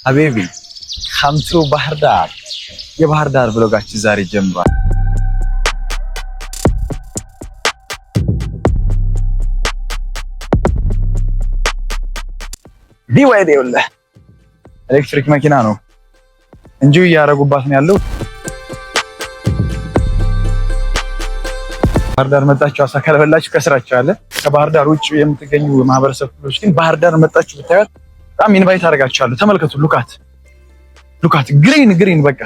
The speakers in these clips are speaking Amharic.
ሀቢቢ ካምቱ ባህር ዳር የባህር ዳር ብሎጋችን ዛሬ ጀምሯል። ቢዋይዲ ወላሂ ኤሌክትሪክ መኪና ነው እንጂ እያደረጉባት ነው ያለው። ባህር ዳር መጣችሁ አሳ ካልበላችሁ ከስራችሁ አለ። ከባህር ዳር ውጭ የምትገኙ ማህበረሰብ ክፍሎች ግን ባህር ዳር መጣችሁ ብታዩት በጣም ኢንቫይት አደርጋችኋለሁ። ተመልከቱ። ሉካት ግሪን በቃ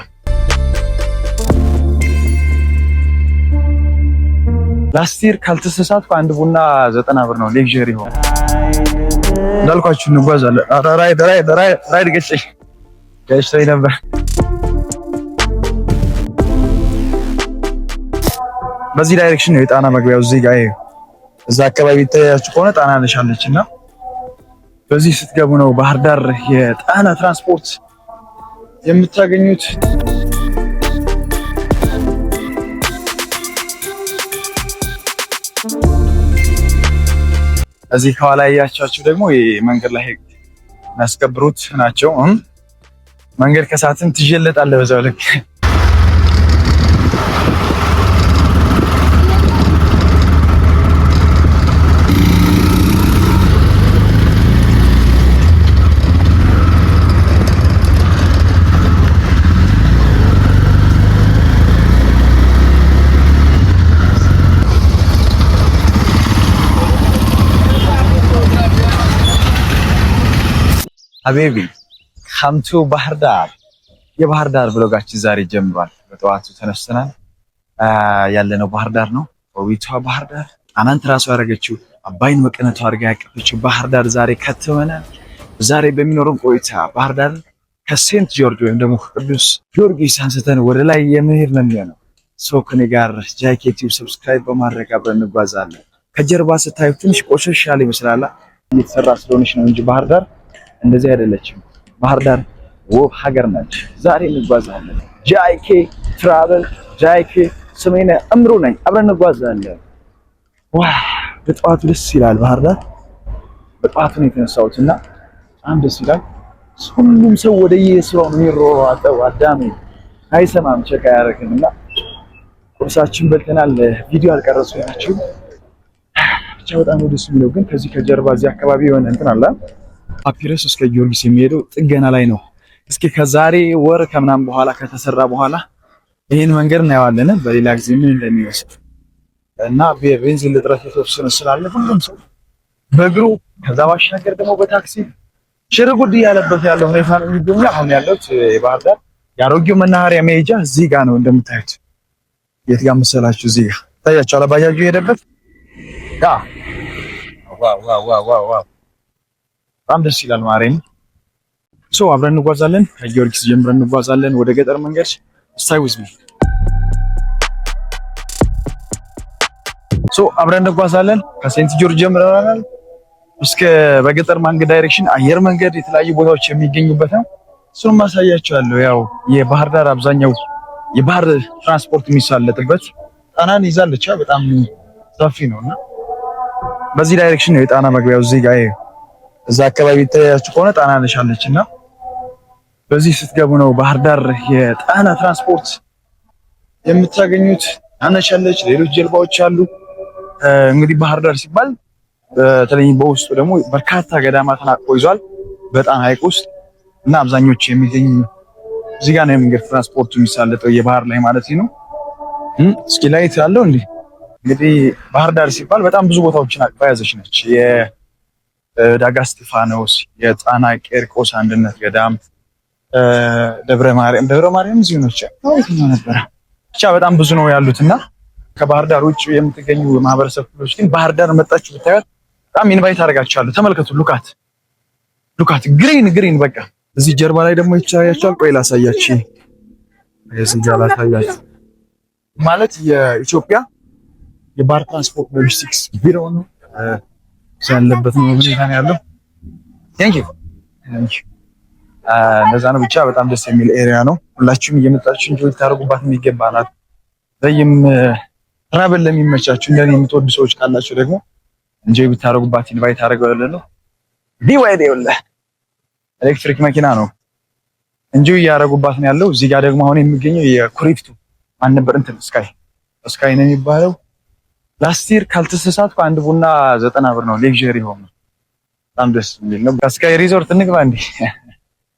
ላስቲር ካልተሰሳትኩ አንድ ቡና 90 ብር ነው። ሌክዠሪ ሆነ እንዳልኳችሁ እንጓዛለን። ራይድ ገጭተኝ ነበር። በዚህ ዳይሬክሽን ነው የጣና መግቢያው። እዚህ ጋር እዛ አካባቢ ይታያችሁ ከሆነ ጣና ነሻለችና በዚህ ስትገቡ ነው ባህር ዳር የጣና ትራንስፖርት የምታገኙት። እዚህ ከኋላ ያያቻችሁ ደግሞ የመንገድ ላይ የሚያስከብሩት ናቸው። መንገድ ከሰዓትም ትጀለጣለህ በዛው ልክ። ሀቢቢ ካምቱ ባህር ዳር የባህር ዳር ብሎጋችን ዛሬ ጀምሯል። በጠዋቱ ተነስተናል። ያለነው ባህር ዳር ነው። ውቢቷ ባህር ዳር ጣናን ትራሱ ያደረገችው አባይን መቀነቷ አድርጋ ያቀፈችው ባህር ዳር ዛሬ ከትመናል። ዛሬ በሚኖረን ቆይታ ባህር ዳር ከሴንት ጆርጅ ወይም ደግሞ ቅዱስ ጊዮርጊስ አንስተን ወደ ላይ የመሄድ ነው የሚሆነው። ሰው ከኔ ጋር ጃኬቲው ሰብስክራይብ በማድረግ አብረን እንጓዛለን። ከጀርባ ስታዩ ትንሽ ቆሸሽ ያለ ይመስላል። እየተሰራ ስለሆነች ነው እንጂ ባህር ዳር እንደዚህ አይደለችም። ባህር ዳር ውብ ሀገር ነች። ዛሬ እንጓዛለን። ጃይኬ ትራቨል ጃይኬ ስሜነ እምሩ ነኝ። አብረን እንጓዛለን። ዋው በጠዋቱ ደስ ይላል። ባህር ዳር በጠዋቱ ነው የተነሳሁትና በጣም ደስ ይላል። ሁሉም ሰው ወደ የስራው ነው የሚሮጠው። አዳሜ አይሰማም ቸካ ያደረግንና ቁርሳችን በልተናል። ቪዲዮ አልቀረጽኩላችሁ ብቻ በጣም ደስ የሚለው ግን ከዚህ ከጀርባ እዚህ አካባቢ የሆነ እንትን አለ ፓፒረስ እስከ ጊዮርጊስ የሚሄደው ጥገና ላይ ነው። እስኪ ከዛሬ ወር ከምናምን በኋላ ከተሰራ በኋላ ይሄን መንገድ እናየዋለን በሌላ ጊዜ ምን እንደሚመስል እና በቤንዚን እጥረት የተወሰነ ስላለ ሁሉም ሰው በእግሩ ከዛ ባሻገር ደግሞ በታክሲ ሽርጉድ ያለበት ያለው ሁኔታ ነው የሚገኘው። አሁን ያለሁት የባህር ዳር የአሮጌው መናኸሪያ መሄጃ እዚህ ጋር ነው እንደምታዩት። የት ጋር መሰላችሁ? እዚህ ጋር ታያችኋል። ባጃጁ የሄደበት ጋ ዋው በጣም ደስ ይላል። ማሬን አብረን እንጓዛለን። ከጊዮርጊስ ጀምረን እንጓዛለን ወደ ገጠር መንገድ። ስታይ ዊዝ ሚ አብረን እንጓዛለን። ከሴንት ጆርጅ ጀምረናል እስከ በገጠር መንገድ ዳይሬክሽን አየር መንገድ የተለያዩ ቦታዎች የሚገኙበት ነው። እሱንም ማሳያችኋለሁ። ያው የባህር ዳር አብዛኛው የባህር ትራንስፖርት የሚሳለጥበት ጣናን ይዛለች። በጣም ሰፊ ነውና በዚህ ዳይሬክሽን ነው የጣና መግቢያው። እዚህ ጋር እዛ አካባቢ ይታያችሁ ከሆነ ጣና ነሻለችና በዚህ ስትገቡ ነው ባህር ዳር የጣና ትራንስፖርት የምታገኙት። አነሻለች፣ ሌሎች ጀልባዎች አሉ። እንግዲህ ባህር ዳር ሲባል በተለይ በውስጡ ደግሞ በርካታ ገዳማትን አቅፎ ይዟል በጣና ሐይቅ ውስጥ እና አብዛኞቹ የሚገኙ እዚህ ጋር ነው የመንገድ ትራንስፖርቱ የሚሳለጠው የባህር ላይ ማለት ነው። እስኪ ላይት ያለው እንግዲህ ባህር ዳር ሲባል በጣም ብዙ ቦታዎችን አቅፋ ያዘች ነች። ዳጋ እስጢፋኖስ፣ የጣና ቄርቆስ አንድነት ገዳም፣ ደብረ ማርያም እዚሁ ነች። የትኛው ነበረ ብቻ በጣም ብዙ ነው ያሉትና ከባህር ዳር ውጭ የምትገኙ ማህበረሰብ ክፍሎች ግን ባህር ዳር መጣችሁ ብታዩት በጣም ኢንቫይት አደርጋችኋለሁ። ተመልከቱ። ሉካት ግሪን በቃ እዚህ ጀርባ ላይ ደግሞ ይቻላችኋል። ቆይ ላሳያችሁ። እዚህ ጋር ላሳያችሁ ማለት የኢትዮጵያ የባህር ትራንስፖርት ሎጂስቲክስ ቢሮ ነው ያለበት ነው ሁኔታ ነው ያለው። ቴንክ ዩ እንደዛ ነው። ብቻ በጣም ደስ የሚል ኤሪያ ነው። ሁላችሁም እየመጣችሁ እንጆይ ታደርጉባት የሚገባ ናት። ዘይም ትራቨል ለሚመቻችሁ እንደኔ የምትወዱ ሰዎች ካላችሁ ደግሞ እንጆይ ብታደርጉባት ኢንቫይት አደርጋለሁ። ቢዋይዲ ወላሂ ኤሌክትሪክ መኪና ነው እንጆይ እያደረጉባት ነው ያለው። እዚህ ጋር ደግሞ አሁን የሚገኘው የኩሪፍቱ ማን ነበር እንትን ስካይ ነው የሚባለው። ላስት ይር ካልተሳሳትኩ አንድ ቡና 90 ብር ነው። ሌክዠሪ ሆም ነው። በጣም ደስ የሚል ነው። ስካይ ሪዞርት እንግባ እንዴ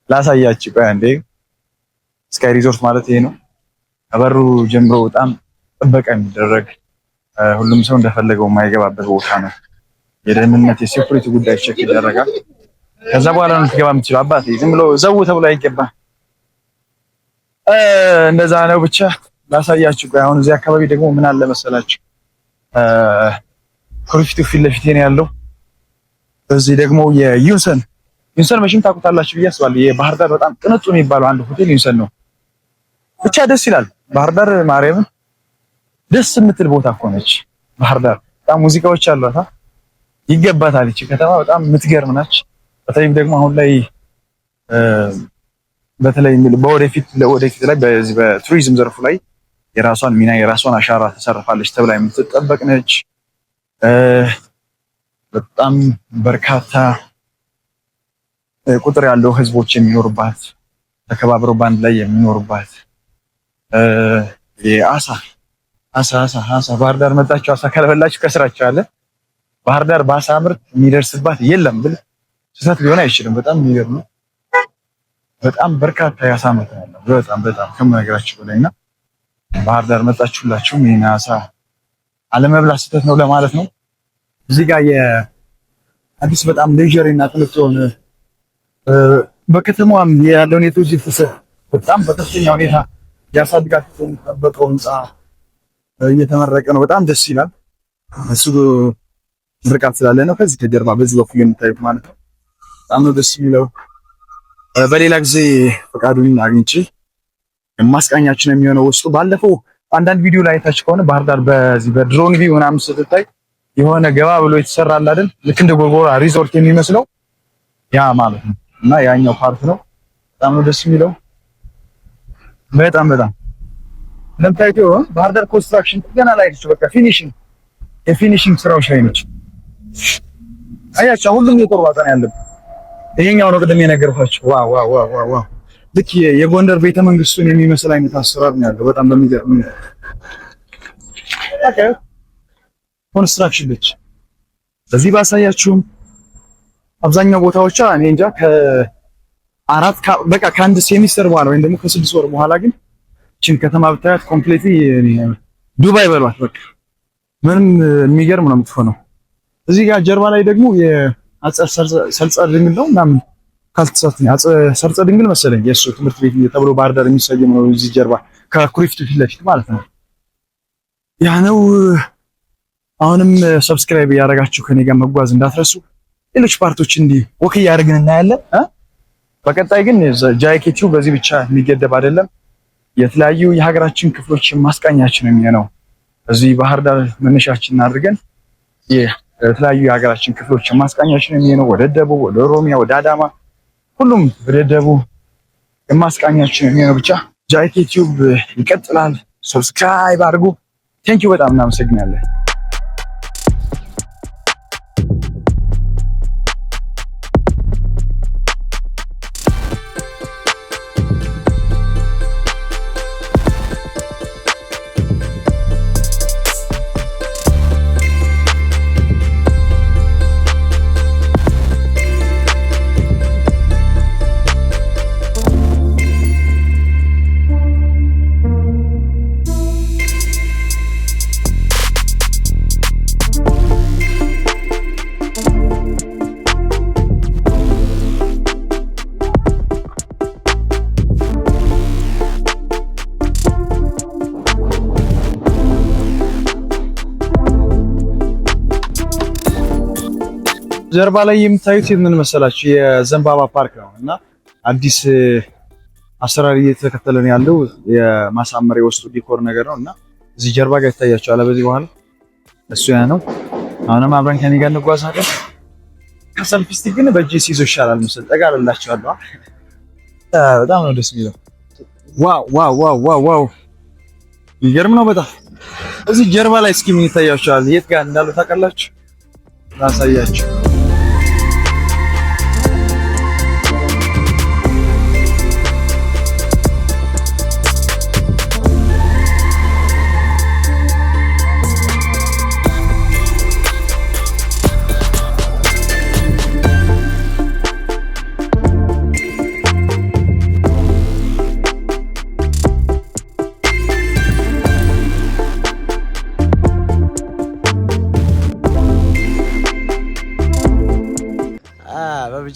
ላሳያችሁ። ቆይ አንዴ ስካይ ሪዞርት ማለት ይሄ ነው። ከበሩ ጀምሮ በጣም ጥበቃ የሚደረግ ሁሉም ሰው እንደፈለገው የማይገባበት ቦታ ነው። የደህንነት የሴኩሪቲ ጉዳይ ቼክ ይደረጋል። ከዛ በኋላ ነው ትገባ የምትችለው። አባቴ ዝም ብሎ ዘው ተብሎ አይገባም። እንደዛ ነው። ብቻ ላሳያችሁ። ቆይ አሁን እዚህ አካባቢ ደግሞ ምን አለ መሰላችሁ? ኩሪፍቱ ፊት ለፊት ነው ያለው። በዚህ ደግሞ የዩንሰን መቼም ታውቁታላችሁ ብዬ አስባለሁ። የባህር ዳር በጣም ቅንጡ የሚባለው አንድ ሆቴል ዩንሰን ነው። ብቻ ደስ ይላል። ባህር ዳር ማርያምን ደስ የምትል ቦታ እኮ ነች ባህር ዳር። በጣም ሙዚቃዎች አሏታ፣ ይገባታል። እቺ ከተማ በጣም የምትገርም ናች። በተለይ ደግሞ አሁን ላይ በተለይ ለወደፊት ላይ በዚህ በቱሪዝም ዘርፉ ላይ የራሷን ሚና የራሷን አሻራ ተሰርፋለች ተብላ የምትጠበቅ ነች። በጣም በርካታ ቁጥር ያለው ህዝቦች የሚኖርባት ተከባብረው ባንድ ላይ የሚኖርባት የአሳ ባህር ዳር መጣችሁ አሳ ካልበላችሁ ከስራችሁ አለ። ባህር ዳር በአሳ ምርት የሚደርስባት የለም ብል ስህተት ሊሆን አይችልም። በጣም የሚገርም ነው። በጣም በርካታ የአሳ ምርት ያለው በጣም ከመነግራችሁ በላይና ባህር ዳር መጣችሁላችሁ ይሄን አሳ አለመብላት ስህተት ነው ለማለት ነው። እዚህ ጋር የአዲስ በጣም ሌጀሪ እና ጥልቅ የሆነ በከተማዋም ያለውን የቱሪዝም ፍሰት በጣም በከፍተኛ ሁኔታ ያሳድጋል የሚጠበቀው ህንጻ እየተመረቀ ነው። በጣም ደስ ይላል። እሱ ምርቃት ስላለ ነው። ከዚህ ከጀርባ በዚህ በኩል የምታዩት ማለት ነው። በጣም ነው ደስ የሚለው። በሌላ ጊዜ ፈቃዱን አግኝቼ ማስቃኛችን የሚሆነው ውስጡ ባለፈው አንዳንድ ቪዲዮ ላይ ታች ከሆነ ባህር ዳር በዚህ በድሮን ቪው ምናምን ስትታይ የሆነ ገባ ብሎ የተሰራል አይደል? ልክ እንደ ጎርጎራ ሪዞርት የሚመስለው ያ ማለት ነው። እና ያኛው ፓርት ነው። በጣም ነው ደስ የሚለው። በጣም ለምታዩት ባህር ዳር ኮንስትራክሽን ገና ላይ ነች። በቃ የፊኒሺንግ ስራዎች ላይ ነች። አያችሁ ሁሉም የጦርባታ ነው ያለው። ይሄኛው ነው ቅድም የነገርኳችሁ። ዋው ልክ የጎንደር ቤተ መንግስቱን የሚመስል አይነት አሰራር ነው ያለው። በጣም በሚገርም ኮንስትራክሽን ነች። በዚህ ባሳያችሁም አብዛኛው ቦታዎች እኔ እንጃ ከአንድ ሴሚስተር በኋላ ወይም ደግሞ ከ6 ወር በኋላ ግን እቺን ከተማ ብታያት ኮምፕሊትሊ ዱባይ በሏት። በቃ ምንም የሚገርም ነው የምትሆነው። እዚህ ጋር ጀርባ ላይ ደግሞ ሰርጸ ድንግል ነው ምናምን ካልተሳሳትኩኝ ሰርጸ ድንግል መሰለኝ የእሱ ትምህርት ቤት ተብሎ ባህር ዳር የሚሰየም ነው። እዚህ ጀርባ ከኩሪፍቱ ፊት ለፊት ማለት ነው። ያ ነው። አሁንም ሰብስክራይብ ያደረጋችሁ ከኔ ጋር መጓዝ እንዳትረሱ። ሌሎች ፓርቶች እንዲህ ወክ እያደረግን እናያለን። በቀጣይ ግን ጃይኬቲው በዚህ ብቻ የሚገደብ አይደለም። የተለያዩ የሀገራችን ክፍሎች ማስቃኛችን የሚሆነው እዚህ ባህር ዳር መነሻችን አድርገን የተለያዩ የሀገራችን ክፍሎች ማስቃኛችን የሚሆነው ወደ ደቡብ፣ ወደ ኦሮሚያ፣ ወደ አዳማ ሁሉም ወደ ደቡብ ማስቃኛችን የሚሆነው ብቻ ጃይኬቲው ይቀጥላል። ሰብስክራይብ አድርጉ። ቴንኪው በጣም እናመሰግናለን። ጀርባ ላይ የምታዩት ምን መሰላችሁ? የዘንባባ ፓርክ ነው እና አዲስ አሰራር እየተከተለ ነው ያለው። የማሳመሪያ ውስጡ ዲኮር ነገር ነው እና እዚህ ጀርባ ጋር ይታያችኋል። በዚህ በኋላ እሱ ያ ነው። አሁንም አብረን ከኔ ጋር እንጓዛለን። ከሰልፊ ስቲክ ግን በእጄ ሲይዞ ይሻላል መሰል። ጠጋ አላችኋለሁ። በጣም ነው ደስ የሚለው። ዋው ይገርም ነው በጣም። እዚህ ጀርባ ላይ እስኪ ምን ይታያችኋል? የት ጋር እንዳለው ታውቃላችሁ? ላሳያችሁ።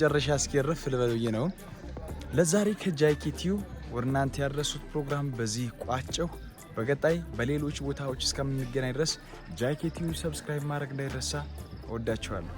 በመጨረሻ አስከረፍ ልበልዬ ነው ለዛሬ ከጃይኬ ቲዩብ ወርናንተ ያደረሱት ፕሮግራም በዚህ ቋጨው በቀጣይ በሌሎች ቦታዎች እስከምንገናኝ ድረስ ጃይኬ ቲዩብ ሰብስክራይብ ማድረግ እንዳይረሳ ወዳችኋለሁ